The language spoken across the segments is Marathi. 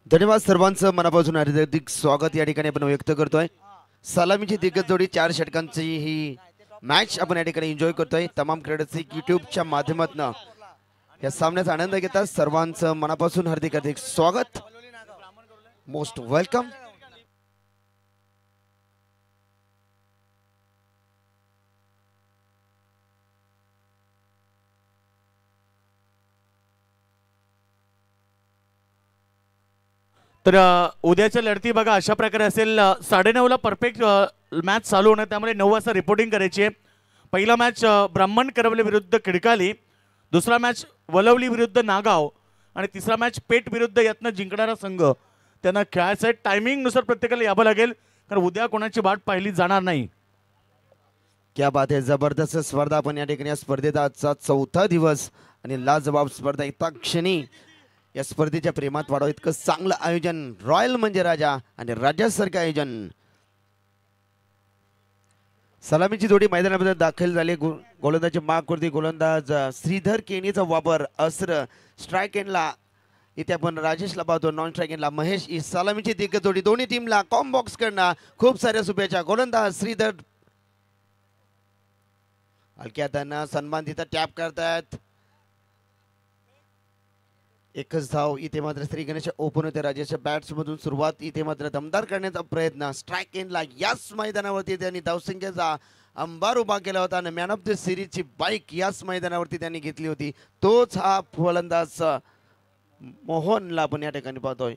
धन्यवाद सर्वांचं मनापासून हार्दिक स्वागत या ठिकाणी आपण व्यक्त करतोय। सलामीची दिग्गज जोडी 4 षटकांची ही मॅच आपण या ठिकाणी एन्जॉय करतोय। तमाम क्रीडरसिक यूट्यूबच्या माध्यमातून या सामन्याचा आनंद घेतात सर्वांचं मनापासून हार्दिक स्वागत, मोस्ट वेलकम। तर उद्याच्या लढती बघा अशा प्रकारे असेल। 9:30ला परफेक्ट मॅच चालू होणार, त्यामुळे 9 वाजता रिपोर्टिंग करायची आहे। पहिला मॅच ब्राह्मण करवली विरुद्ध खिडकाली, दुसरा मॅच वलवली विरुद्ध नागाव आणि तिसरा मॅच पेठ विरुद्ध यातनं जिंकणारा संघ त्यांना खेळायचं आहे। टायमिंगनुसार प्रत्येकाला यावं लागेल, कारण उद्या कोणाची वाट पाहिली जाणार नाही। क्या बात है, जबरदस्त स्पर्धा आपण या ठिकाणी स्पर्धेचा आजचा 4था दिवस आणि लाजवाब स्पर्धा येता क्षणी या स्पर्धेच्या प्रेमात वाढव इतकं चांगलं आयोजन, रॉयल म्हणजे राजा आणि राजासारखं आयोजन। सलामीची जोडी मैदानामध्ये दाखल झाली। गोलंदाजी मागवरती गोलंदाज श्रीधर केनीचा वापर, अस्त्र स्ट्राइक एंडला इथे आपण राजेशला पाहतो, नॉन स्ट्राइक एंडला महेश। ही सलामीची दिग्गज जोडी दोन्ही टीमला कॉम बॉक्स करणं खूप साऱ्या शुभेच्छा। गोलंदाज श्रीधर हलक्या हातानं सन्मान तिथं टॅप करतायत, एकच धाव इथे मात्र श्री गणेश ओपन होते। राजेशच्या बॅट्स मधून सुरुवात इथे मात्र दमदार करण्याचा प्रयत्न, स्ट्राइक एंडला याच मैदानावरती त्यांनी धावसंख्येचा अंबार उभा केला होता आणि मॅन ऑफ द सिरीजची बाईक याच मैदानावरती त्यांनी घेतली होती। तोच हा फलंदाज मोहनला आपण या ठिकाणी पाहतोय।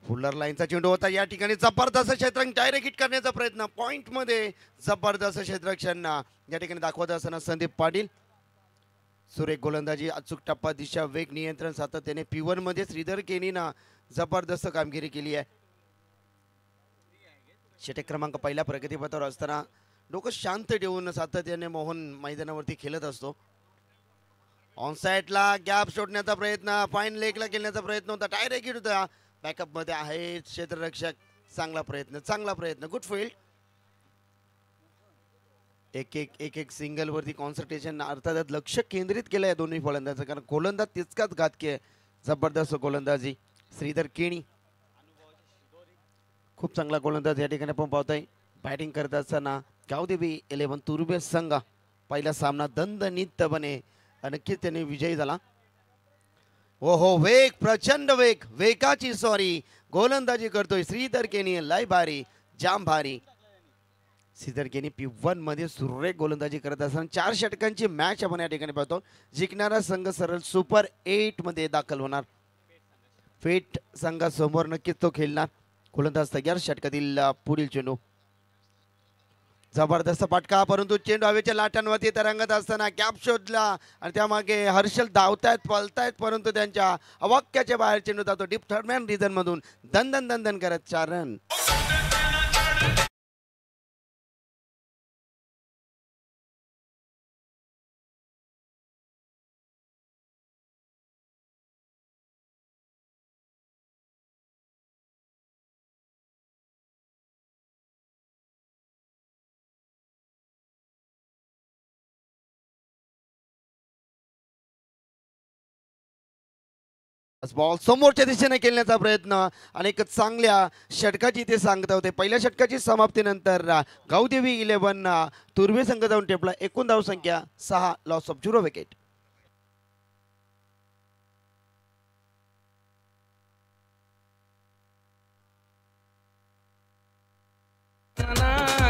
फुलर लाईनचा चेंडू होता, या ठिकाणी जबरदस्त क्षेत्ररक्षण डायरेक्ट हिट करण्याचा प्रयत्न, पॉइंट मध्ये जबरदस्त क्षेत्ररक्षण या ठिकाणी दाखवत असताना संदीप पाटील। सुरेख गोलंदाजी, अचूक टप्पा, दिशा, वेग, नियंत्रण सातत्याने P1 मध्ये श्रीधर केनीनं जबरदस्त कामगिरी केली आहे। षटक क्रमांक पहिल्या प्रगतीपथावर असताना डोकं शांत ठेवून सातत्याने मोहन मैदानावरती खेळत असतो। ऑन साइडला गॅप शोधण्याचा प्रयत्न, फाईन लेगला खेळण्याचा प्रयत्न होता, डायरेक्ट हिट होता। बॅकअप मध्ये आहे क्षेत्ररक्षक, चांगला प्रयत्न, गुड फील्ड। एक सिंगल वरती कॉन्सन्ट्रेशन अर्थात लक्ष केंद्रित केलं आहे दोन्ही फलंदाज, कारण गोलंदाज तितकाच घातकी आहे। जबरदस्त गोलंदाजी श्रीधर केणी, खूप चांगला गोलंदाज या ठिकाणी आपण पाहतोय। बॅटिंग करत असताना गावदेवी 11 तुर्बे संघ पहिला सामना दणदणीतपणे नक्कीच त्यांनी विजयी झाला। हो वेग, प्रचंड वेग, वेगाची सॉरी गोलंदाजी करतोय श्रीधर केणी, लय भारी, जाम भारी। श्रीधर केणी P1 मध्ये सुरेख गोलंदाजी करत असताना 4 षटकांची मॅच आपण या ठिकाणी पाहतो। जिंकणारा संघ सरळ सुपर 8 मध्ये दाखल होणार। फेट संघासमोर नक्कीच तो खेळणार। गोलंदाज तयार, षटकातील पुढील चेंडू, जबरदस्त फटका, परंतु चेंडू हवेच्या लाटांवरती तरंगत असताना गॅप शोधला आणि त्यामागे हर्षल धावतायत, पळतायत, परंतु त्यांच्या अवाक्याच्या बाहेर चेंडू जातो डीप थर्डमॅन रिजन मधून, दन करत 4 रन। बॉल समोरच्या दिशेने खेळण्याचा प्रयत्न आणि एक चांगल्या षटकाची ते सांगता होते। पहिल्या षटकाची समाप्तीनंतर गावदेवी 11 तुर्बे संघ जाऊन टेपला, एकूण धाव संख्या 6, लॉस ऑफ 0 विकेट।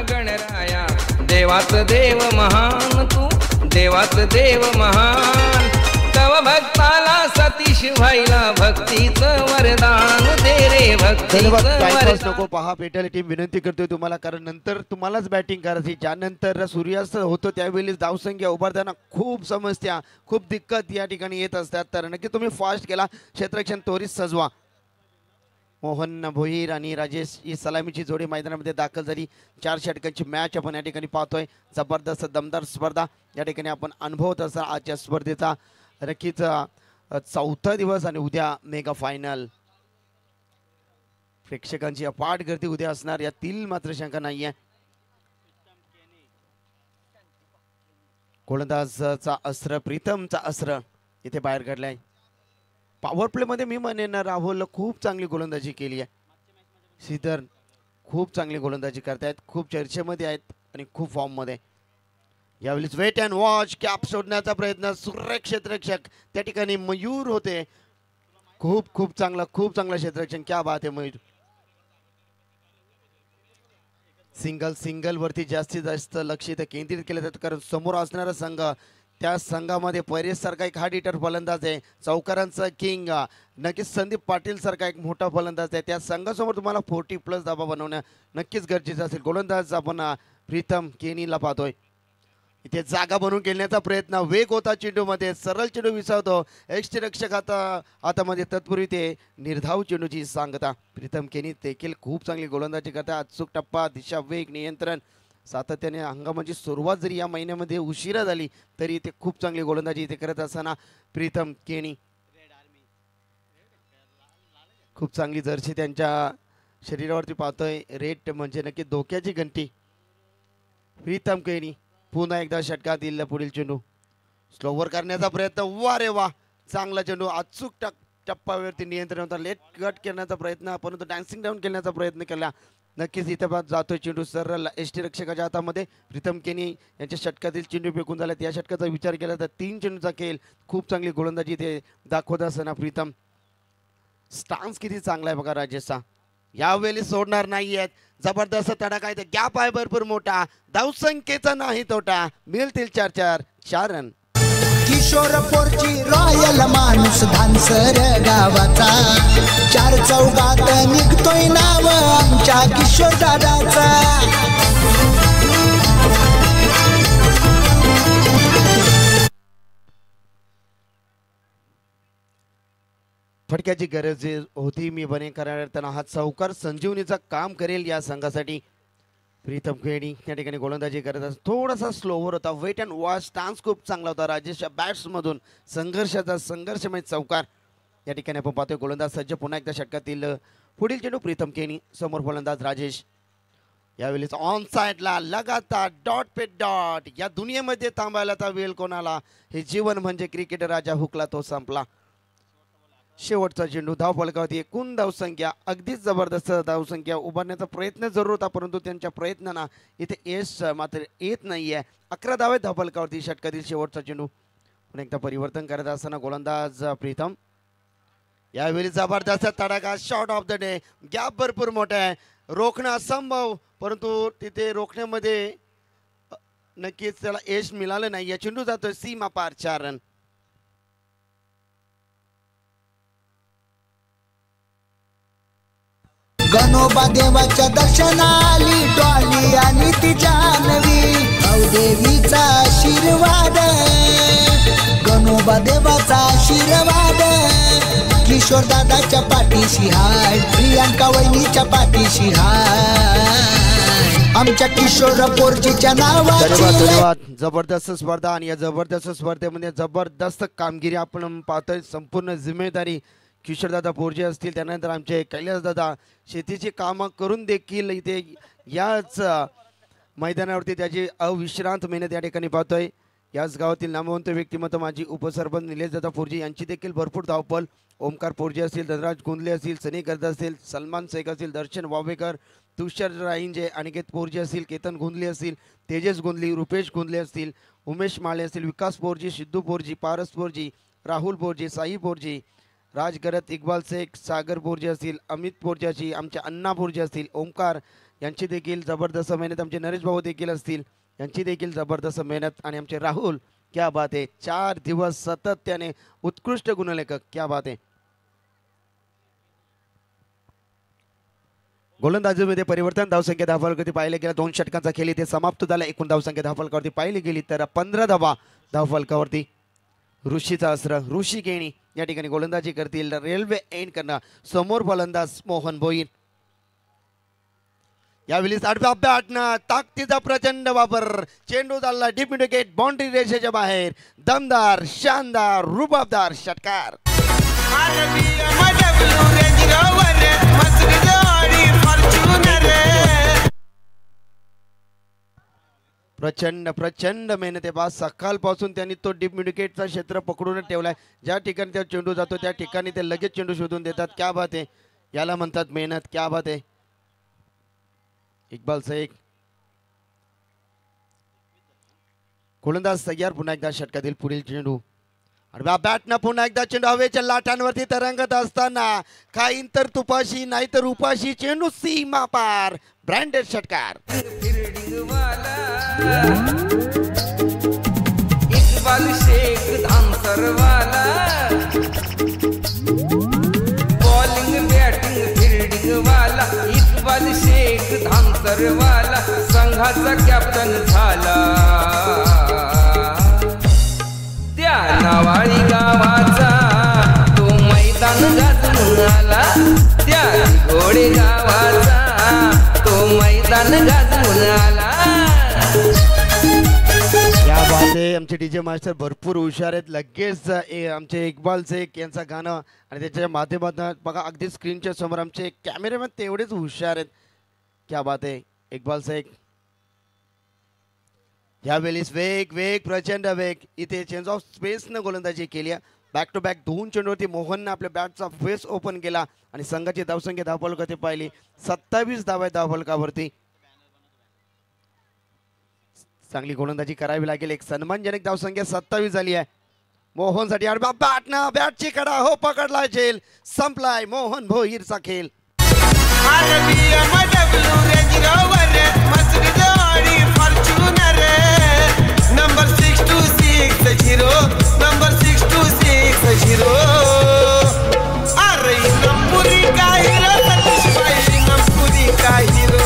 गणराया देवाच देव महान, तू देवाच देव महान, तव भक्ताला सतीश व्हायला भक्तीचं वरदान दे रे, भक्तीचं वरदान। नको पहा, पेटल टीम विनंती करतोय तुम्हाला, कारण नंतर तुम्हालाच बॅटिंग करायची। ज्यानंतर सूर्यास्त होतो त्यावेळी धावसंख्या उभारताना खूप समस्या, खूप दिक्कत या ठिकाणी येत असतात, तर नक्की तुम्ही फास्ट केला, क्षेत्ररक्षण त्वरित सजवा। मोहन भोईर आणि राजेश ही सलामीची जोडी मैदानामध्ये दाखल झाली। 4 षटकांची मॅच आपण या ठिकाणी पाहतोय। जबरदस्त दमदार स्पर्धा या ठिकाणी आपण अनुभवत असता आजच्या स्पर्धेचा। नक्कीच 4था दिवस आणि उद्या मेगा फायनल, प्रेक्षकांची अपाट गर्दी उद्या असणार, यातील मात्र शंका नाहीये। गोलंदाजचा अस्त्र, प्रीतमचा अस्त्र इथे बाहेर काढलाय. पॉवर प्ले मध्ये मी म्हणेन राहुल खूप चांगली गोलंदाजी केली आहे. श्रीधर खूप चांगली गोलंदाजी करतायत, खूप चर्चेमध्ये आहेत आणि खूप फॉर्म मध्ये. यावेळेस वेट अँड वॉच कॅप शोधण्याचा प्रयत्न, सुरेख क्षेत्ररक्षक त्या ठिकाणी मयूर होते. खूप चांगला क्षेत्ररक्षण, क्या बात आहे मयूर. सिंगल वरती जास्तीत जास्त लक्ष इथे केंद्रित केलं जातं, कारण समोर असणारा संघ, त्या संघामध्ये परेश सारखा एक हार्ड हिटर फलंदाज आहे, चौकारांचा किंग नक्कीच संदीप पाटील सारखा एक मोठा फलंदाज आहे. त्या संघासमोर तुम्हाला 40+ धाबा बनवणं नक्कीच गरजेचं असेल. गोलंदाज आपण प्रीतम केनीला पाहतोय. इथे जागा बनवून खेळण्याचा प्रयत्न, वेग होता चेंडूमध्ये, सरळ चेंडू विसावतो यष्टिरक्षक हातामध्ये. तत्पूर्वी ते निर्धाव चेंडूची सांगता. प्रीतम केनी देखील खूप चांगली गोलंदाजी करतात. अचूक टप्पा, दिशा, वेग, नियंत्रण सातत्याने. हंगामाची सुरुवात जरी या महिन्यामध्ये उशिरा झाली तरी इथे खूप चांगली गोलंदाजी इथे करत असताना प्रीतम केनी. खूप चांगली जर्सी त्यांच्या शरीरावरती पाहतोय, रेड म्हणजे नक्की धोक्याची घंटी. प्रीतम केनी पुन्हा एकदा षटकात येईल. पुढील चेंडू स्लोवर करण्याचा प्रयत्न, वा रे वा, चांगला चेंडू. अचूक टप्प्यावरती नियंत्रण होता. लेट कट करण्याचा प्रयत्न, परंतु डान्सिंग डाऊन करण्याचा प्रयत्न केला. नक्कीच इथे जातोय चेंडू सरळ यष्टिरक्षकाच्या हातामध्ये. प्रीतम केनी यांच्या षटकातील चेंडू फेकून झाला. या षटकाचा विचार केला तर 3 चेंडूचा खेळ. खूप चांगली गोलंदाजी इथे दाखवत असताना प्रीतम. स्टान्स किती चांगला आहे बघा राजेशचा. यावेळी सोडणार नाहीयेत. जबरदस्त तडाखा आहे. गॅप आहे भरपूर मोठा. धावसंख्येचा नाही तोटा. मिळतील 4 रन. किशोर पोरची रॉयल माणूस धानसर गावाचा, 4 चौघात निघतोय नाव आमच्या किशोर दादाचा. फटक्याची गरज होती. मी बने करताना हा चौकार संजीवनीचा काम करेल या संघासाठी. प्रीतम केनी त्या ठिकाणी गोलंदाजी करत असत. थोडासा स्लोवर होता. वेट अँड वॉच स्टान्स खूप चांगला होता राजेशच्या बॅट्समधून. संघर्षमय चौकार या ठिकाणी आपण पाहतोय. गोलंदाज सज्ज पुन्हा एकदा षटकातील. पुढील चेंडू प्रीतम केनी, समोर फलंदाज राजेश. यावेळेस ऑन साइडला लगातार डॉट पे डॉट. या दुनियेमध्ये थांबायला तर वेळ कोणाला. हे जीवन म्हणजे क्रिकेट राजा हुकला तो संपला. शेवटचा चेंडू धावफलकावरती. एकूण धावसंख्या अगदीच जबरदस्त धावसंख्या उभारण्याचा प्रयत्न जरूर होता, परंतु त्यांच्या प्रयत्नांना इथे यश मात्र येत नाहीये. 11 धावे धावफलकावरती. षटकातील शेवटचा चेंडू. पुन्हा एकदा परिवर्तन करत असताना गोलंदाज प्रीतम. यावेळी जबरदस्त तडाखा, shot of the day. Gap भरपूर मोठा आहे, रोखणं असंभव, परंतु तिथे रोखण्यामध्ये नक्कीच त्याला यश मिळालं नाही. या चेंडू जातोय सीमा पार. 4 रन. गणोबा देवाच्या दर्शनाली डॉली आणि ती जानवी. देवीचा आशीर्वाद, गणोबा देवाचा आशीर्वाद. किशोर दादाच्या पाठीशी हाय, प्रियांका वहिनीच्या पाठीशी हाय, आमच्या किशोर पोरजीच्या नावाची. धन्यवाद. जबरदस्त स्पर्धा आणि या जबरदस्त स्पर्धेमध्ये जबरदस्त कामगिरी आपण पाहतोय. संपूर्ण जिम्मेदारी किशोरदादा पोरजे असतील, त्यानंतर आमचे कैलासदादा शेतीची कामं करून देखील इथे याच मैदानावरती त्याची अविश्रांत मेहनत या ठिकाणी पाहतोय. याच गावातील नामवंत व्यक्तिमत्व माजी उपसरपंच निलेशदादा पोरजे यांची देखील भरपूर धावपल. ओमकार पोरजे असतील, धनराज गोंदले असतील, सनी गर्द असतील, सलमान शेख असतील, दर्शन वावेकर, तुषार राईंजे, अनिकेत पोरजे असतील, केतन गोंदले असतील, तेजस गोंदली, रुपेश गोंदले असतील, उमेश माळे असतील, विकास पोरजी, सिद्धू पोरजी, पारस पोरजी, राहुल पोरजी, साई पोरजी, राज गरत, इक्बाल शेख, सागर पोरजे असतील, अमित पोरजाची, आमचे अण्णा पोरजे असतील, ओमकार यांची देखील जबरदस्त मेहनत, आमचे नरेश भाऊ देखील असतील, यांची देखील जबरदस्त मेहनत, आणि आमचे राहुल, क्या बात आहे. 4 दिवस सातत्याने उत्कृष्ट गुणलेखक, क्या बात आहे. गोलंदाजीमध्ये परिवर्तन. धावसंख्या धावफलकावरती पाहिले गेला 2 षटकांचा खेळ इथे समाप्त झाला. एकूण धावसंख्या धावफलकावरती पाहिली गेली तर 15 धावा धावफलकावरती. ऋषीचा अस्त्र, ऋषी केणी या ठिकाणी गोलंदाजी करतील. रेल्वे एंड करणं, समोर फलंदाज मोहन भोईर. यावेळी आडव्या बॅटनं ताकदीचा प्रचंड वापर. चेंडू चालला डीप विकेट, बाउंड्री रेषेच्या बाहेर. दमदार, शानदार, रुबाबदार षटकार. प्रचंड प्रचंड मेहनत आहे बा. सकाळपासून त्यांनी तो डीप मिडविकेटचा क्षेत्र पकडून ठेवलाय. ज्या ठिकाणी त्या चेंडू जातो त्या ठिकाणी ते लगेच चेंडू शोधून देतात. क्या बात आहे, याला म्हणतात मेहनत. क्या बात आहे. इक्बाल शेख गोलंदाज तयार. पुन्हा एकदा षटकातील पुढील चेंडू आणि बॅटनं पुन्हा एकदा चेंडू हवेच्या लाटांवरती तरंगत असताना काही तर तुपाशी नाही तर उपाशी चेंडू सीमा पार. ब्रँडेड षटकार. इक्बाल शेख धामसरवाला बॉलिंग बॅटिंग फिल्डिंग वाला इक्बाल शेख धामसरवाला संघाचा कॅप्टन झाला. त्या नावाळी गावाचा तो मैदान गाजून आला. त्या घोडे गावाचा तो मैदान गाजून आला. क्या बात आहे. आमचे डीजे मास्टर भरपूर हुशार आहेत. लगेच आमचे इक्बाल शेख यांचं गाणं आणि त्याच्या माध्यमातून बघा अगदी स्क्रीनच्या समोर आमचे कॅमेरामॅन तेवढेच हुशार आहेत. क्या बात आहे. इक्बाल शेख यावेळेस वेग वेग प्रचंड वेग. इथे चेंज ऑफ स्पेसनं गोलंदाजी केली. बॅक टू बॅक 2 चेंडूवरती मोहननं आपल्या बॅटचा फेस ओपन केला आणि संघाची धावसंख्या धावफलकावरती पाहिली 27 धावा धावफलकावरती. चांगली गोलंदाजी करावी लागेल. एक सन्मानजनक धावसंख्या 27 झाली आहे मोहनसाठी. बॅटना बॅटची कडा हो पकडला झेल. संपलाय मोहन भोईरचा खेळ. नंबर 626 नंबर 626 अरे नंपुरी का हिरो सतीशबाई नंपुरी का हिरो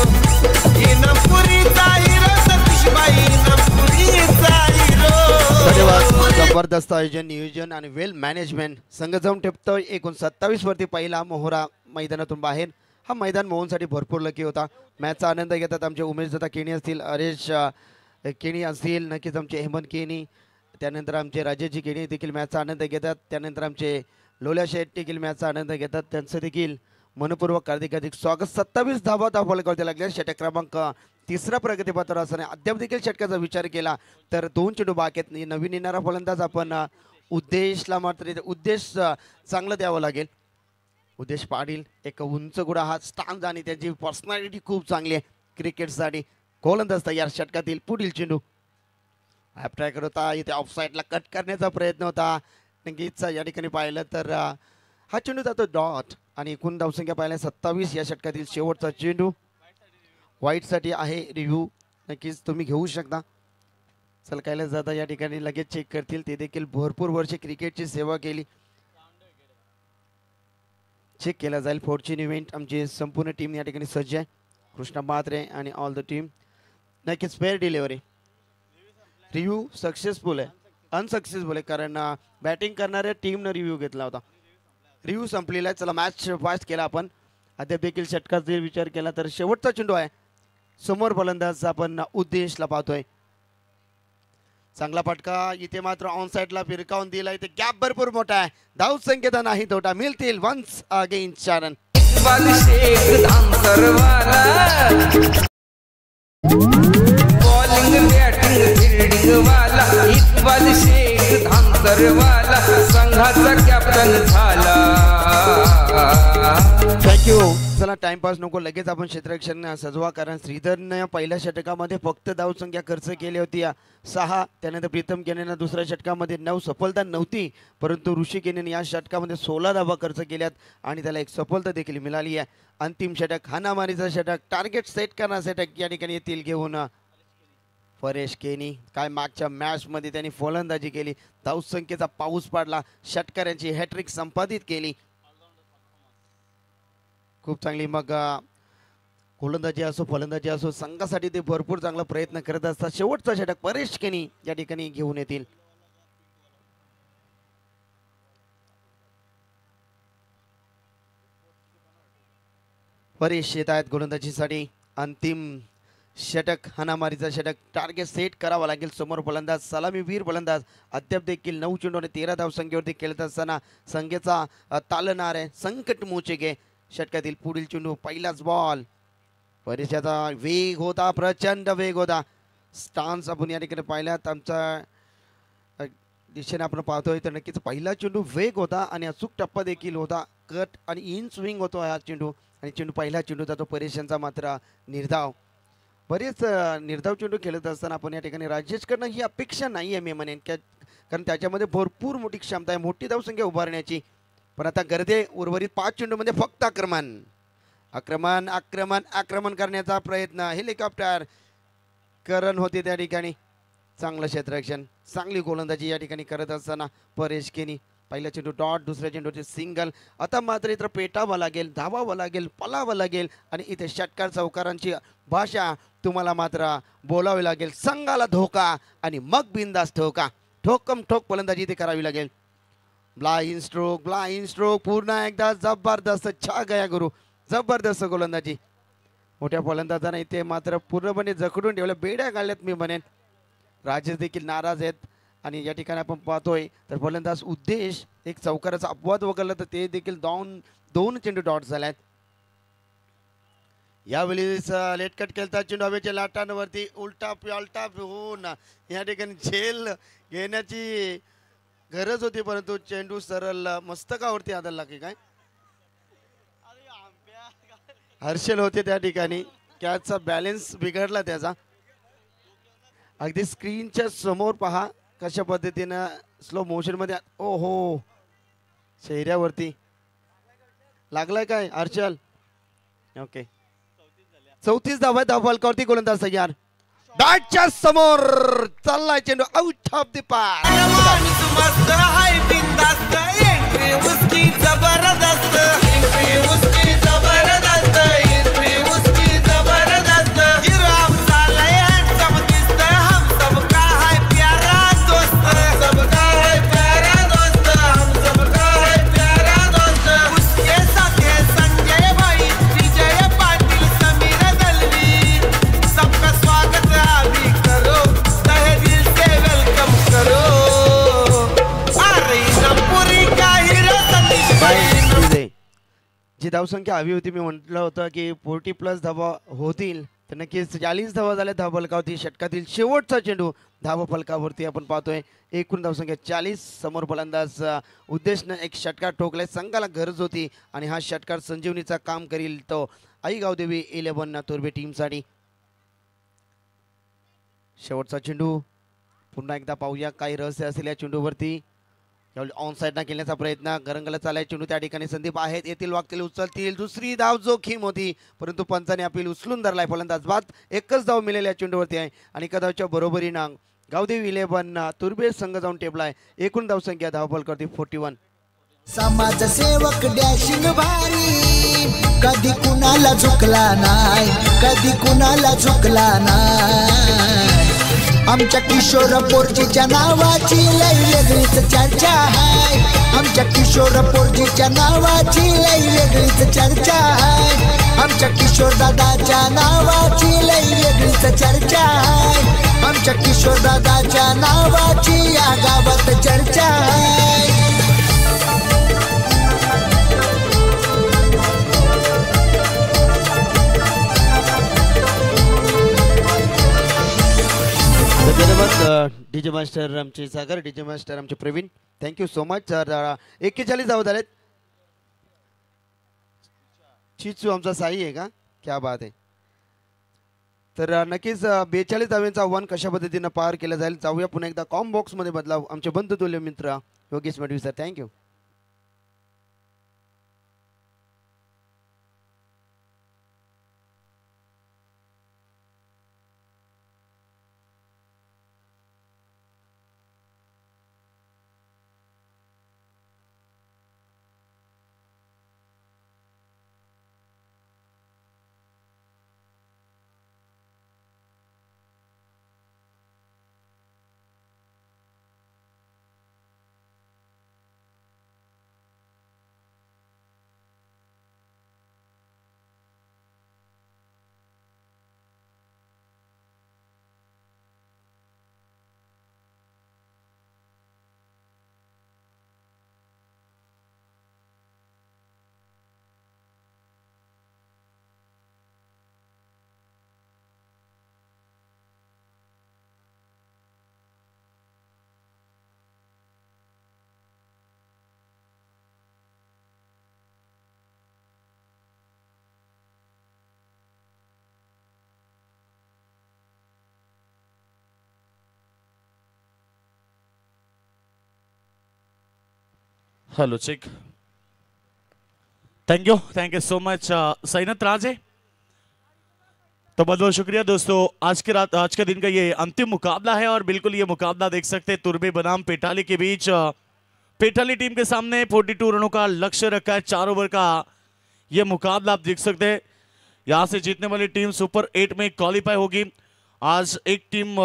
ये नंपुरीचा हिरो सतीशबाई नंपुरीचा हिरो. जबरदस्त आयोजन नियोजन आणि वेल मॅनेजमेंट. संघ जाऊन ठेपतोय 29 वरती पहिला मोहरा मैदानातून बाहेर. हा मैदान मोहनसाठी भरपूर लकी होता. मॅचचा आनंद घेतात आमचे उमेश दादा केणी असतील, हरेश केणी असतील, नक्कीच आमचे हेमंत केणी, त्यानंतर आमचे राजेशजी केणी देखील मॅचचा आनंद घेतात. त्यानंतर आमचे लोल्या शेठ देखील मॅचचा आनंद घेतात. त्यांचं देखील मनपूर्वक हार्दिक स्वागत. 27 धावा धावफलकावरती लागले. षटक क्रमांक 3 प्रगतीपथावर असताना अद्याप देखील षटकाचा विचार केला तर 2 चेंडू बाकी आहेत. नवीन येणारा फलंदाज आपण उद्देशला मात्र उद्देश चांगलं द्यावं लागेल. उद्देश पाटील एक उंच गुडा हा स्टान्स आणि त्यांची पर्सनॅलिटी खूप चांगली आहे क्रिकेटसाठी. गोलंदाज तयार. षटकातील पुढील चेंडू ट्रॅकर होता. इथे ऑफसाईडला कट करण्याचा प्रयत्न होता. नक्कीच या ठिकाणी पाहिलं तर हा चेंडू जातो डॉट आणि एकूण धावसंख्या पाहिल्या 27. या षटकातील शेवटचा चेंडू व्हाईटसाठी आहे. रिव्ह्यू नक्कीच तुम्ही घेऊ शकता. सलकायला जाता या ठिकाणी लगेच चेक करतील. ते देखील भरपूर वर्षे क्रिकेटची सेवा केली. चेक केला जाईल. फोर्चून इव्हेंट आमची संपूर्ण टीम या ठिकाणी सज्ज आहे. कृष्णा म्हात्रे आणि ऑल द टीम. नक्कीच फेअर डिलिव्हरी. रिव्ह्यू सक्सेसफुल आहे. अनसक्सेसफुल आहे कारण बॅटिंग करणाऱ्या टीमनं रिव्ह्यू घेतला होता. रिव्ह्यू संपलेला आहे. चला मॅच फास्ट केला आपण. अद्याप देखील षटकाचा जर विचार केला तर शेवटचा चेंडू आहे. समोर फलंदाज आपण उद्देशला पाहतोय. चांगला फटका. इथे मात्र ऑन साईडला फिरकावून दिला. इथे गॅप भरपूर मोठा आहे. धाव संख्येचा नाही तोटा. मिळतील once again 4 run. Iqbal Shaikh धामसरवाला बॉलिंग बॅटिंग फिल्डिंग वाला इक्बाल शेख धामसरवाला संघाचा कॅप्टन झाला. थँक्यू. चला टाइमपास नको. लगेच आपण क्षेत्ररक्षण सजवा कारण श्रीधरनं पहिल्या षटकामध्ये फक्त धावसंख्या खर्च केली होती 6. त्यानंतर प्रीतम केनेनं दुसऱ्या षटकामध्ये 9. सफलता नव्हती परंतु ऋषी केनेने या षटकामध्ये 16 धावा खर्च केल्यात आणि त्याला एक सफलता देखील मिळाली आहे. अंतिम षटक हाणामारीचा षटक टार्गेट सेट करणारा षटक या ठिकाणी येथील घेऊन परेश केनी. काय मागच्या मॅचमध्ये त्यांनी फलंदाजी केली. धावसंख्येचा पाऊस पाडला. षटकारांची हॅट्रिक संपादित केली. खूप चांगली. मग गोलंदाजी असो फलंदाजी असो संघासाठी ते भरपूर चांगला प्रयत्न करत असतात. शेवटचा षटक परेश केनी या ठिकाणी घेऊन येतील. परेश येत आहेत गोलंदाजीसाठी. अंतिम षटक हाणामारीचा षटक टार्गेट सेट करावा लागेल. समोर फलंदाज सलामीवीर फलंदाज अद्याप देखील 9 चेंडू आणि 13 धावसंख्येवरती खेळत असताना संघाचा तालनार आहे संकट मोचेगे. षटकातील पुढील चेंडू पहिलाच बॉल. परेशाचा वेग होता. प्रचंड वेग होता. स्टान्स आपण या ठिकाणी पाहिल्यात आमच्या दिशेने आपण पाहतोय तर नक्कीच पहिला चेंडू वेग होता आणि अचूक टप्पा देखील होता. कट आणि इन स्विंग होतो हा चेंडू आणि चेंडू पहिला चेंडूचा तो परेशांचा मात्र निर्धाव. बरेच निर्धाव चेंडू खेळत असताना आपण या ठिकाणी राजेशकडनं ही अपेक्षा नाही आहे मी म्हणेन, कारण त्याच्यामध्ये भरपूर मोठी क्षमता आहे मोठी धावसंख्या उभारण्याची. पण आता गर्दे उर्वरित 5 चेंडूमध्ये फक्त आक्रमण आक्रमण आक्रमण आक्रमण करण्याचा प्रयत्न. हेलिकॉप्टर करण होते त्या ठिकाणी. चांगलं क्षेत्ररक्षण चांगली गोलंदाजी या ठिकाणी करत असताना परेश केनी. पहिला चेंडू डॉट दुसऱ्या चेंडूचे सिंगल. आता मात्र इथं पेटावं लागेल धावावं लागेल पलावं लागेल आणि इथे षटकार चौकारांची भाषा तुम्हाला मात्र बोलावी लागेल. संघाला धोका आणि मग बिंदास ठोका ठोकम ठोक गोलंदाजी इथे करावी लागेल. ब्लाइंड स्ट्रोक पुन्हा एकदा जबरदस्त छा गया गुरु जबरदस्त गोलंदाजी. मोठ्या फलंदाजांना इथे मात्र पूर्णपणे जखडून ठेवलं बेड्या काढल्यात मी म्हणेन. राजेश देखील नाराज आहेत आणि या ठिकाणी आपण पाहतोय तर फलंदाज उद्देश एक चौकाराचा अपवाद वगळला तर ते देखील दोन चेंडू डॉट झाल्यात. यावेळी लेटकट खेळता चेंडू हवेच्या लाटांवरती उलटा पालटा होऊन या ठिकाणी झेल घेण्याची गरज होती परंतु चेंडू सरळ मस्तकावरती आदळला की काय. हर्षल होते त्या ठिकाणी कॅचचा बॅलन्स बिघडला त्याचा. अगदी स्क्रीनच्या समोर पहा कशा पद्धतीनं स्लो मोशन मध्ये ओहो चेहऱ्यावरती लागलाय काय हर्षल. ओके 34 धावा धावफलकावरती गोलंदाज तयार. डाटच्या समोर चाललाय चेंडू आउट ऑफ द पार्क. मस्त हाय बिंदास्त एंट्री उसकी जबरदस्त एंट्री उसकी जबरदस्त एंट्री उसकी जबरदस्त हीरो आमचा लय हँडसम दिसत हम सबका है प्यारा दोस्त हम सबका है प्यारा दोस्त हम सबका है प्यारा दोस्त. उसके साथ है संजय भाई विजय पाटिल समीर दलवी सबका स्वागत अभी करो तहे दिल से वेलकम करो. जी धावसंख्या हवी होती मी म्हटलं होतं की 40+ धावा होतील तर नक्कीच 40 धावा झाल्या धावफलकावरती. षटकातील शेवटचा चेंडू धावफलकावरती आपण पाहतोय. एकूण धावसंख्या 40. समोर फलंदाज उद्देशनं एक षटकार ठोकलाय. संघाला गरज होती आणि हा षटकार संजीवनीचा काम करील तो आई गावदेवी 11 तुर्बे टीमसाठी. शेवटचा चेंडू पुन्हा एकदा पाहूया काही रहस्य असेल या चेंडूवरती. यावेळी ऑन साईडना केल्याचा प्रयत्न गरंगला चालाय चेंडू त्या ठिकाणी संदीप आहेत येतील वागतील उचलतील. दुसरी धाव जोखीम होती परंतु पंचाने अपील उचलून धरलाय. फलंदाज बाद एकच धाव मिळालेल्या चेंडूवरती आहे आणि एका धावच्या बरोबरीनं गावदेवी 11 तुर्बे संघ जाऊन टेबलाय. एकूण धावसंख्या धावफलकावरती 41. समाजसेवक डॅशिंग भारी कधी कुणाला झुकला नाही कधी कुणाला झुकला नाही. आमच्या किशोर पोरजीच्या नावाची लय वेगळीच चर्चा आहे. आमच्या किशोर पोरजीच्या नावाची लय वेगळीच चर्चा आहे. आमच्या किशोर दादाच्या नावाची लय वेगळीच चर्चा आहे. आमच्या किशोर दादाच्या नावाची या गावात चर्चा आहे. धन्यवाद डीजे मास्टर आमचे सागर डीजे मास्टर आमचे प्रवीण थँक्यू सो मच. 41 धावा झालेत. चिचू आमचा साई आहे का क्या बात आहे. तर नक्कीच 42 धाव्यांचं आव्हान कशा पद्धतीनं पार केलं जाईल जाऊया पुन्हा एकदा कॉम बॉक्समध्ये बदलाव. आमचे बंधू तुल्य मित्र Yogesh Madvi sir thank you. Hello check. Thank you so much Sainat Raje. तो बहुत बहुत शुक्रिया दोस्तों, आज के दिन का ये अंतिम मुकाबला है और बिल्कुल ये मुकाबला देख सकते हैं तुर्बे बनाम पेटाली के बीच। पेटाली टीम के सामने 42 रनों का लक्ष्य रखा है, 4 ओवर का ये मुकाबला आप देख सकते हैं। यहां से जीतने वाली टीम सुपर 8 में क्वालिफाई होगी। आज एक टीम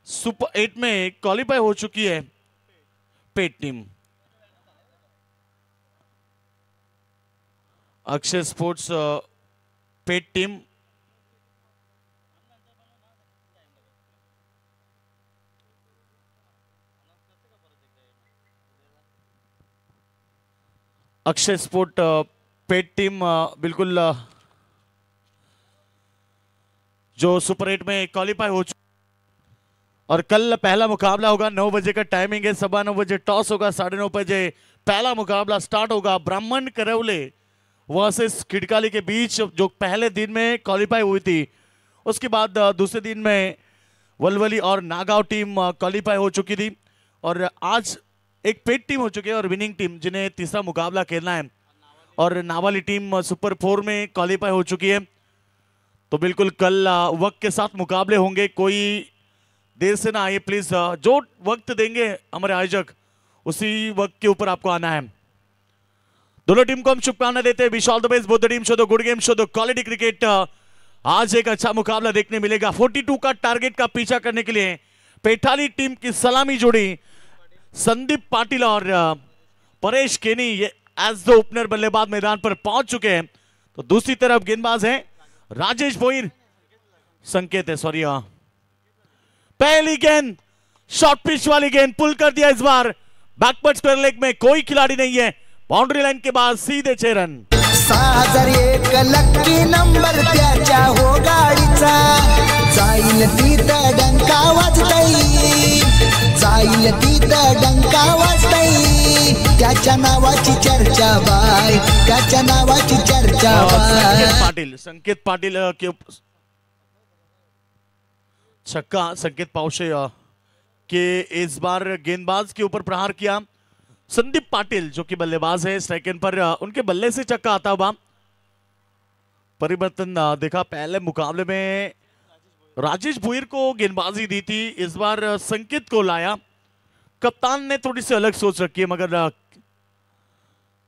सुपर 8 में क्वालिफाई हो चुकी है, पेट टीम। अक्षय स्पोर्ट्स पेट टीम अक्षय स्पोर्ट पेट टीम बिल्कुल जो सुपर 8 में क्वालिफाई हो चुकी। और कल पहला मुकाबला होगा, 9 बजे का टाइमिंग है, 9:15 बजे टॉस होगा, 9:30 बजे पहला मुकाबला स्टार्ट होगा। ब्राह्मण करवले वर्सेस खिड़काली के बीच, जो पहले दिन में क्वालिफाई हुई थी, उसके बाद दूसरे दिन में वलवली और नागांव टीम क्वालिफाई हो चुकी थी और आज एक पेट टीम हो चुकी है और विनिंग टीम जिन्हें तीसरा मुकाबला खेलना है। और नावाली टीम सुपर 4 में क्वालिफाई हो चुकी है। तो बिल्कुल कल वक्त के साथ मुकाबले होंगे, कोई देर से ना आइए प्लीज। जो वक्त देंगे हमारे आयोजक उसी वक्त के ऊपर आपको आना है। दोनों टीम को हम शुभकामनाएं देते हैं। Wish all the best both the team, show the good game, show the quality cricket. आज एक अच्छा मुकाबला देखने मिलेगा। 42 का टारगेट का पीछा करने के लिए पेठाली टीम की सलामी जोड़ी संदीप पाटिल और परेश केनी ये एज द ओपनर बल्लेबाज मैदान पर पहुंच चुके हैं। तो दूसरी तरफ गेंदबाज हैं राजेश भोईर, संकेत है सॉरी, पहली गेंद शॉर्ट पिच वाली गेंद पुल कर दिया। इस बार बैकवर्ड स्क्वायर लेग में कोई खिलाड़ी नहीं है, बाउंड्री लाइन के बाद सीधे 6 रन। 6001 लक्की नंबर त्याच्या हो गाडीचा, जाईल तिथं डंका वाजतई, जाईल तिथं डंका वाजतई, त्याच्या नावाची चर्चा बाय, त्याच्या नावाची चर्चा बाय। संकेत पाटिल के छक्का, संकेत पावशे के इस बार गेंदबाज के ऊपर प्रहार किया। संदीप पाटिल जो कि बल्लेबाज है, सेकंड पर उनके बल्ले से चक्का आता हुआ। परिवर्तन देखा, पहले मुकाबले में राजेश भोईर को गेंदबाजी दी थी, इस बार संकेत को लाया। कप्तान ने थोड़ी सी अलग सोच रखी है, मगर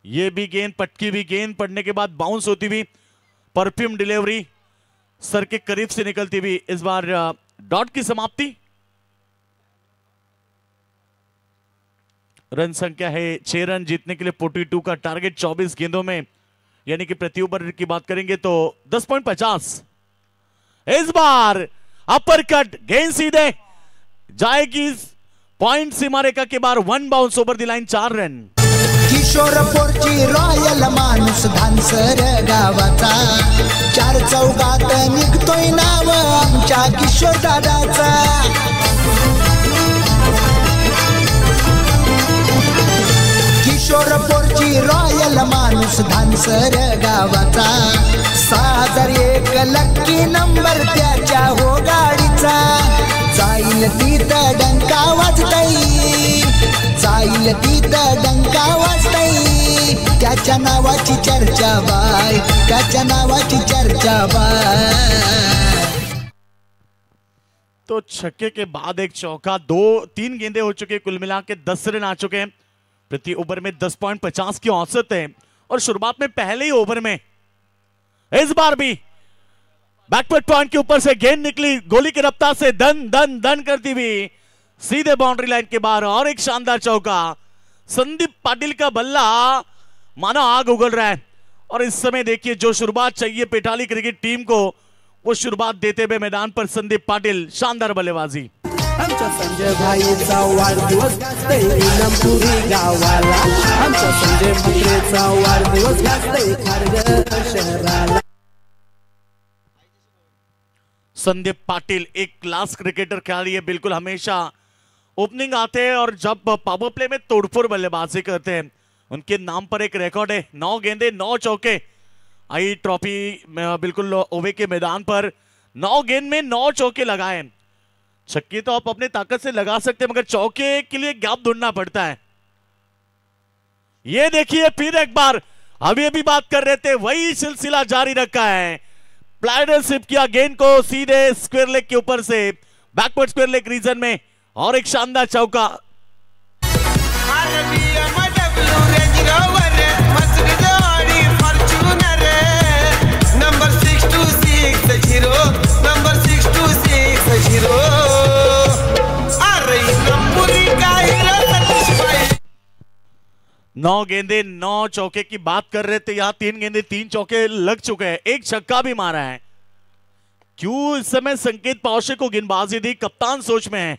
ये भी गेंद पटकी हुई गेंद पड़ने के बाद बाउंस होती हुई परफ्यूम डिलीवरी सर के करीब से निकलती हुई, इस बार डॉट की समाप्ति। रन संख्या है 6 रन, जीतने के लिए 42 का टारगेट 24 गेंदों में, यानी कि प्रति ओवर की बात करेंगे तो 10.50। इस बार अपर कट गेंद सीधे जाएगी पॉइंट सीमा रेखा के बाहर, 1 bounce over the line, 4 run. किशोरपूरची रॉयल माणूस धानसर गावाचा, 4 चौकात निघतोय नाव आमच्या किशोर दादाचा। किशोरपूरची रॉयल माणूस धानसर गावाचा, 6001 लक्की नंबर त्याच्या हो गाडीचा, जाईल तिथं डंका वाजतई, जाईल तिथं डंका वाजतई, त्याच्या नावाची चर्चा बाय, त्याच्या नावाची चर्चा बाय। तो छक्के के बाद एक चौका, 2-3 गेंदें हो चुके, कुल मिला के 10 रन आ चुके हैं। प्रति ओवर में 10.50 की औसत है और शुरुआत में पहले ही ओवर में इस बार भी बैकवर्ड पॉइंट के ऊपर से गेंद निकली, गोली की रफ्तार से दन दन दन करती हुई सीधे बाउंड्री लाइन के बाहर, और एक शानदार चौका। संदीप पाटिल का बल्ला मानो आग उगल रहा है और इस समय देखिए जो शुरुआत चाहिए पेटाली क्रिकेट टीम को, वो शुरुआत देते हुए मैदान पर संदीप पाटिल, शानदार बल्लेबाजी। आमच्या संजय भाईचा वाढदिवस गाजतय इनामपुरी गावाला, आमच्या संजय मंत्रेचा वाढदिवस गाजतय खारघर शहराला। संदीप पाटिल एक क्लास क्रिकेटर खिलाड़ी है, बिल्कुल हमेशा ओपनिंग आते हैं और जब पावर प्ले में तोड़फोड़ बल्लेबाजी करते हैं। उनके नाम पर एक रिकॉर्ड है, 9 गेंदे 9 चौके। आई ट्रॉफी बिल्कुल ओवे के मैदान पर 9 गेंद में 9 चौके लगाए। छक्के तो आप अपने ताकत से लगा सकते हैं, मगर चौके के लिए गैप ढूंढना पड़ता है। ये देखिए फिर एक बार, अभी अभी बात कर रहे थे, वही सिलसिला जारी रखा है। प्लाइडर शिफ्ट किया गेंद को सीधे स्क्वायर लेग के ऊपर से बैकवर्ड स्क्वायर लेग रीजन में, और एक शानदार चौका। नंबर 626 नंबर 626 अरे नंबरी का हीरो सतीश भाई। 9 गेंदे 9 चौके की बात कर रहे थे, यहां 3 गेंदे 3 चौके लग चुके हैं, एक छक्का भी मारा है। क्यों इस समय संकेत पावशे को गेंदबाजी दी, कप्तान सोच में है।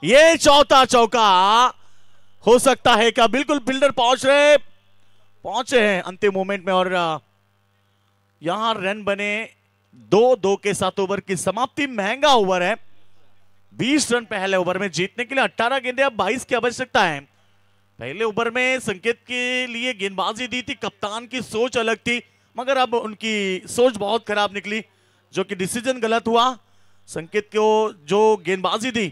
ये चौथा चौका हो सकता है क्या? बिल्कुल फील्डर पहुंचे हैं अंतिम मोमेंट में, और यहां रन बने 2-2 के साथ ओवर की समाप्ति। महंगा ओवर है, 20 रन पहले ओवर में जीतने के लिए 18 गेंदे, अब 22 की आवश्यकता है। पहले ओवर में संकेत के लिए गेंदबाजी दी थी, कप्तान की सोच अलग थी, मगर अब उनकी सोच बहुत खराब निकली, जो कि डिसीजन गलत हुआ। संकेत को जो गेंदबाजी दी।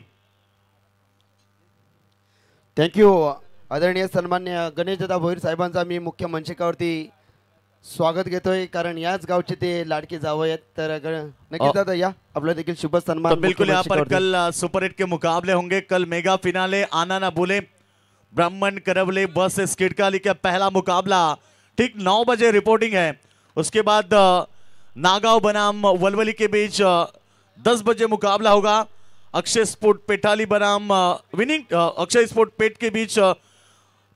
थँक्यू आदरणीय सन्मान्य गणेशदादा भोईर साहेबांचा मी मुख्य मंचकावरती स्वागत घेतोय, कारण याच गावचे ते लाडके जावई आहेत। तर नक्कीच दादा या, आपला देखील शुभ सन्मान। तो बिल्कुल यहाँ पर कल सुपर हिट के मुकाबले होंगे। कल मेगा फिनाले आना ना भूले, ब्राह्मण करवले वर्सेस किडकाली का पहला मुकाबला ठीक 9 बजे रिपोर्टिंग है। उसके बाद नागांव बनाम वलवली के बीच 10 बजे मुकाबला होगा। अक्षय स्पोर्ट पेटाली बनाम विनिंग अक्षय स्पोर्ट पेट के बीच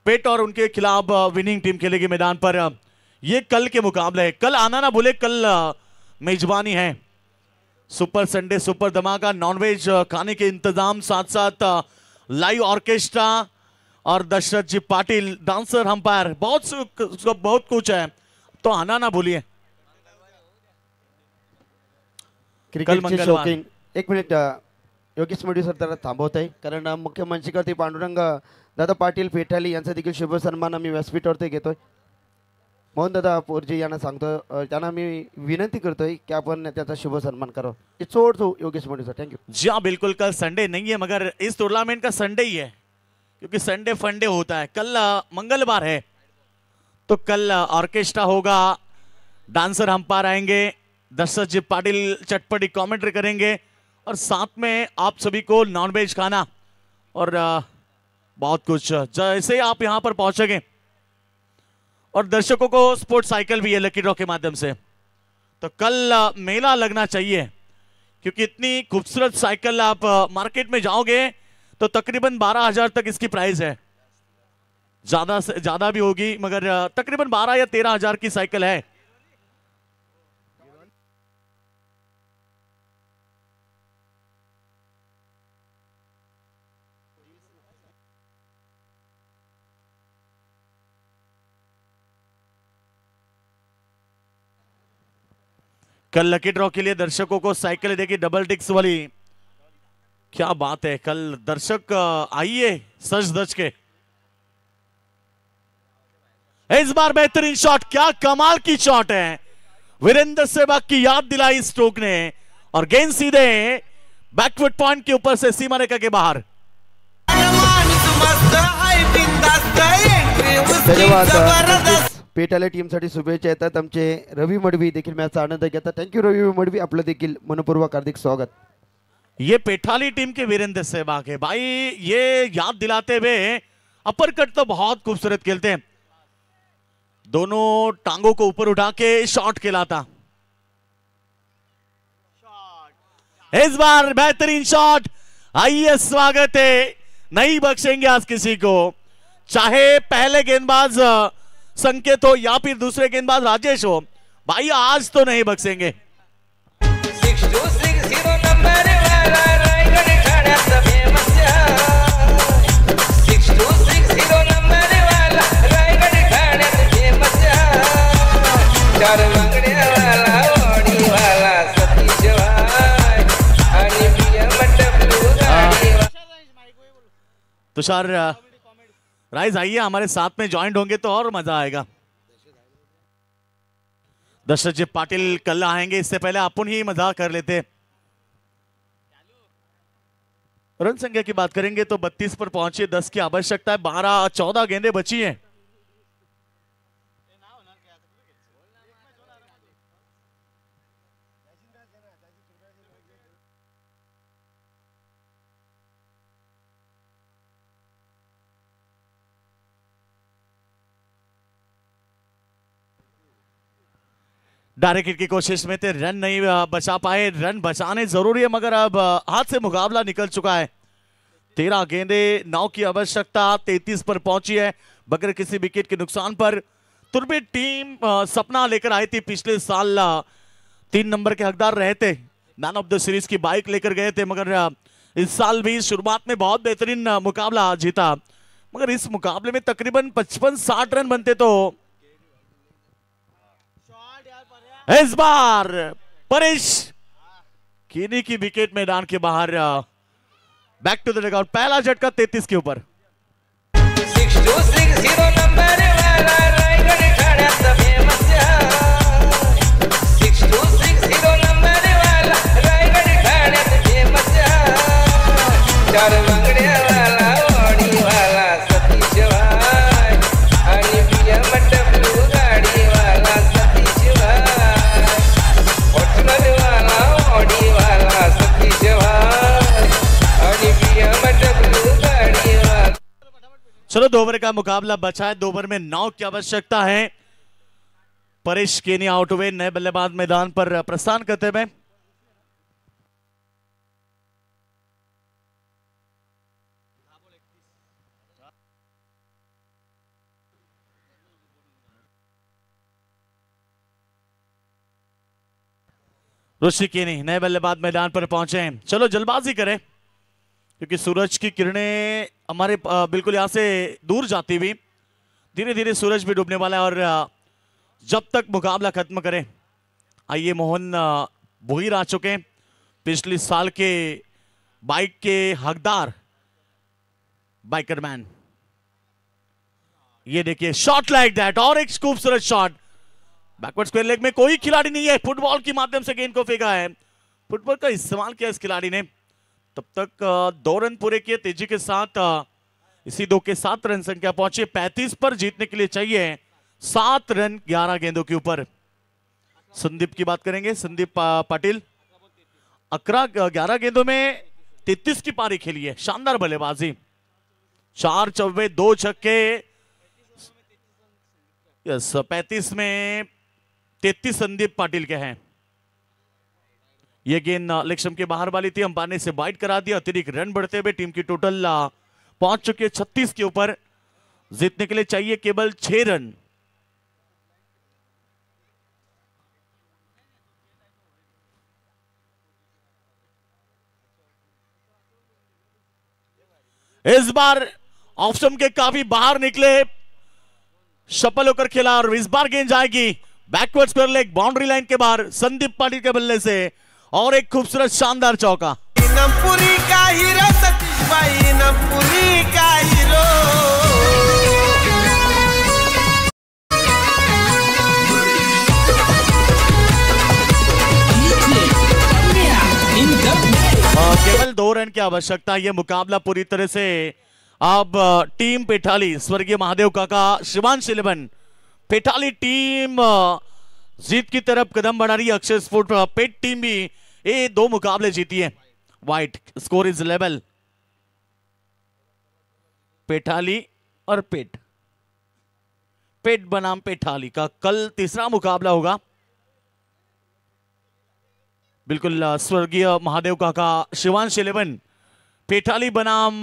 पेट और उनके खिलाफ विनिंग टीम खेलेगी मैदान पर। ये कल के मुकाबले है। कल आना ना भूले, कल मेजबानी है। सुपर संडे सुपर धमाका, नॉनवेज खाने के इंतजाम, साथ साथ लाइव ऑर्केस्ट्रा और दशरथ जी पाटिल डांसर अंपायर, बहुत कुछ है, तो आना ना भूलिए। क्रिकेटचे शौकीन एक मिनिट योगेश मोदी सर त्याला थांबवत आहे, कारण मुख्य मंचकावरती पांडुरंग दादा पाटील पेठाली यांचा देखील शुभ सन्मान आम्ही व्यासपीठावरती घेतोय। मोहन दादा पोरजी यांना सांगतो, त्यांना मी विनंती करतोय की आपण त्याचा शुभ सन्मान करो। It's over to Yogesh Modi sir, thank you. जी हाँ बिल्कुल, कल संडे नहीं है, मगर इस टूर्नामेंट का संडे ही है, क्योंकि संडे फंडे होता है। कल मंगलवार है, तो कल ऑर्केस्ट्रा होगा, डांसर अंपायर आएंगे, दशरथ जी पाटिल चटपटी कमेंट्री करेंगे, और साथ में आप सभी को नॉनवेज खाना और बहुत कुछ। जैसे आप यहां पर पहुंचेंगे, और दर्शकों को स्पोर्ट्स साइकिल भी है लकी ड्रॉ के माध्यम से, तो कल मेला लगना चाहिए, क्योंकि इतनी खूबसूरत साइकिल आप मार्केट में जाओगे तो तकरीबन 12,000 तक इसकी प्राइस है। ज्यादा से ज्यादा भी होगी, मगर तकरीबन 12 या 13,000 की साइकिल है। कल लकी ड्रॉ के लिए दर्शकों को साइकिल देगी डबल डिक्स वाली। क्या बात है, कल दर्शक आइए सज धज के। इस बार बेहतरीन शॉट, क्या कमाल की शॉट है, वीरेंद्र सहवाग की याद दिलाई स्ट्रोक ने, और गेंद सीधे बैकवर्ड पॉइंट के ऊपर से सीमा रेखा के बाहर। धन्यवाद। पेटाले टीमसाठी शुभेच्छा येतात। आमचे रवी मडवी देखील मॅचचा आनंद घेतात। थँक्यू रवी मडवी, आपलं देखील मनपूर्वक हार्दिक स्वागत। ये पेठाली टीम के वीरेंद्र सहवाग है भाई, ये याद दिलाते हुए अपर कट तो बहुत खूबसूरत खेलते हैं, दोनों टांगों को ऊपर उठा के शॉट खेलाता। इस बार बेहतरीन शॉट, आइए स्वागत है, नहीं बख्शेंगे आज किसी को, चाहे पहले गेंदबाज संकेत हो या फिर दूसरे गेंदबाज राजेश हो, भाई आज तो नहीं बख्शेंगे। 6260 नंबर वाला रायगड ठाण्याचा फेमस 6260 नंबर वाला रायगड ठाण्याचा फेमस 4 वांगड्यावाला ओडीवाला सतीश भाई आणि BMW गाडी। तुषार राइज आइए, हमारे साथ में ज्वाइंट होंगे तो और मजा आएगा। दशरथ जी पाटिल कल आएंगे, इससे पहले अपन ही मजा कर लेते। रन संख्या की बात करेंगे तो 32 पर पहुंचे, 10 की आवश्यकता है, 12-14 गेंदें बची हैं। डायरेक्ट हिट की कोशिश में थे, रन नहीं बचा पाए। रन बचाने जरूरी है मगर अब हाथ से मुकाबला निकल चुका है। 13 गेंदे, 9 की आवश्यकता, 33 पर पहुंची है बगैर किसी विकेट के नुकसान पर। तुर्बे टीम सपना लेकर आई थी, पिछले साल 3 नंबर के हकदार रहे थे, मैन ऑफ द सीरीज की बाइक लेकर गए थे, मगर इस साल भी शुरुआत में बहुत बेहतरीन मुकाबला जीता। मगर इस मुकाबले में तकरीबन 55-60 रन बनते तो इस बार परेश कीनी की विकेट मैदान के बाहर। बैक टू द डगआउट, पहला झटका 33 के ऊपर। 6260 नंबर वाला रायगड ठाण्याचा फेमस 6260 नंबर वाला रायगड ठाण्याचा फेमस 4 बांगड्यावाला वाडीवाला सतीश भाई आणि BMW गाडीवाला सतीश भाई फॉर्च्युनरवाला वाडीवाला सतीश भाई आणि BMW गाडीवाला। चलो 2 ओवर का मुकाबला बचा है, 2 ओवर में 9 की आवश्यकता है। परेश केनी आउट हुए, नए बल्लेबाज मैदान पर प्रस्थान करते हुए। ऋषि केनी नए बल्लेबाज मैदान पर पहुंचे हैं। चलो जल्दबाजी करें क्योंकि सूरज की किरणें हमारे बिल्कुल यहां से दूर जाती हुई धीरे धीरे सूरज भी डूबने वाला है और जब तक मुकाबला खत्म करें। आइए मोहन भोईर आ चुके हैं, पिछले साल के बाइक के हकदार, बाइकर मैन। ये देखिए शॉट लाइक दैट, और एक खूबसूरत शॉट बैकवर्ड स्क्वायर लेग में। कोई खिलाड़ी नहीं है, फुटबॉल के माध्यम से गेंद को फेंका है, फुटबॉल का इस्तेमाल किया इस खिलाड़ी ने। तब तक 2 रन पूरे किए तेजी के साथ। इसी 2 के 7 रन संख्या पहुंचे 35 पर, जीतने के लिए चाहिए 7 रन 11 गेंदों के ऊपर। संदीप की बात करेंगे, संदीप पाटिल 11 गेंदों में 33 की पारी खेली है, शानदार बल्लेबाजी, 4 चौके 2 छक्के। यस 35 में 33 संदीप पाटिल के हैं। यह गेंद लेग के बाहर वाली थी, अंपायर ने इसे वाइड करा दिया। अतिरिक्त रन बढ़ते हुए टीम की टोटल पहुंच चुकी है 36 के ऊपर। जीतने के लिए चाहिए केवल 6 रन। इस बार ऑफ स्टंप के काफी बाहर निकले, सफल होकर खेला और इस बार गेंद जाएगी backward square leg, boundary line के बाहर संदीप पाटिल के बल्ले से, और एक खूबसूरत शानदार चौका। नमपुरी का हीरो सतीश भाई, नमपुरी का हीरो। केवल 2 रन की आवश्यकता। यह मुकाबला पूरी तरह से अब टीम पेठाली, स्वर्गीय महादेव काका, शिवांश 11 पेठाली टीम जीत की तरफ कदम बढ़ा रही है। अक्षय स्पोर्ट पेट टीम भी ये 2 मुकाबले जीती है। White score is level, Pethali और पेट बनाम पेठाली का कल तीसरा मुकाबला होगा। बिल्कुल स्वर्गीय महादेव काका, शिवांश 11 पेठाली बनाम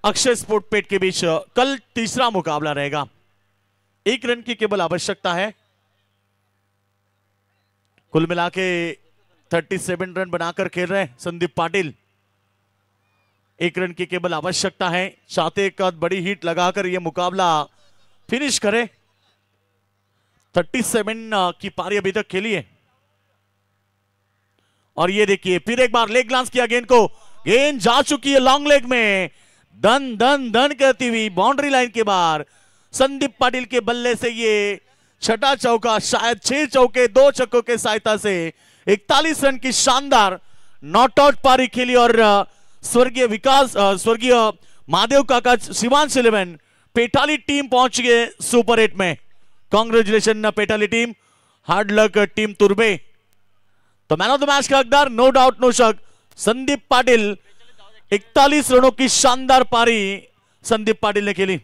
अक्षय स्पोर्ट पेट के बीच कल तीसरा मुकाबला रहेगा। 1 रन की केवल आवश्यकता है। कुल मिला के 37 रन बनाकर खेल रहे हैं संदीप पाटिल। 1 रन की केवल आवश्यकता है, चाहते एक बड़ी हिट लगाकर यह मुकाबला फिनिश करे। 37 की पारी अभी तक खेली है। और ये देखिए फिर एक बार लेग ग्लांस किया गेंद को, गेंद जा चुकी है लॉन्ग लेग में, धन धन धन करती हुई बाउंड्री लाइन के बाहर। संदीप पाटिल के बल्ले से ये 6ठा चौका, शायद 6 चौके 2 छक्कों के सहायता से 41 रन की शानदार नॉट आउट पारी खेली और स्वर्गीय विकास स्वर्गीय महादेव काका शिवांश 11 पेटाली टीम पहुंच गए सुपर 8 में। कांग्रेचुलेशन पेटाली टीम, हार्ड लक टीम तुर्बे। तो मैन ऑफ द मैच का हकदार नो डाउट नो शक संदीप पाटिल। 41 रनों की शानदार पारी संदीप पाटिल ने खेली।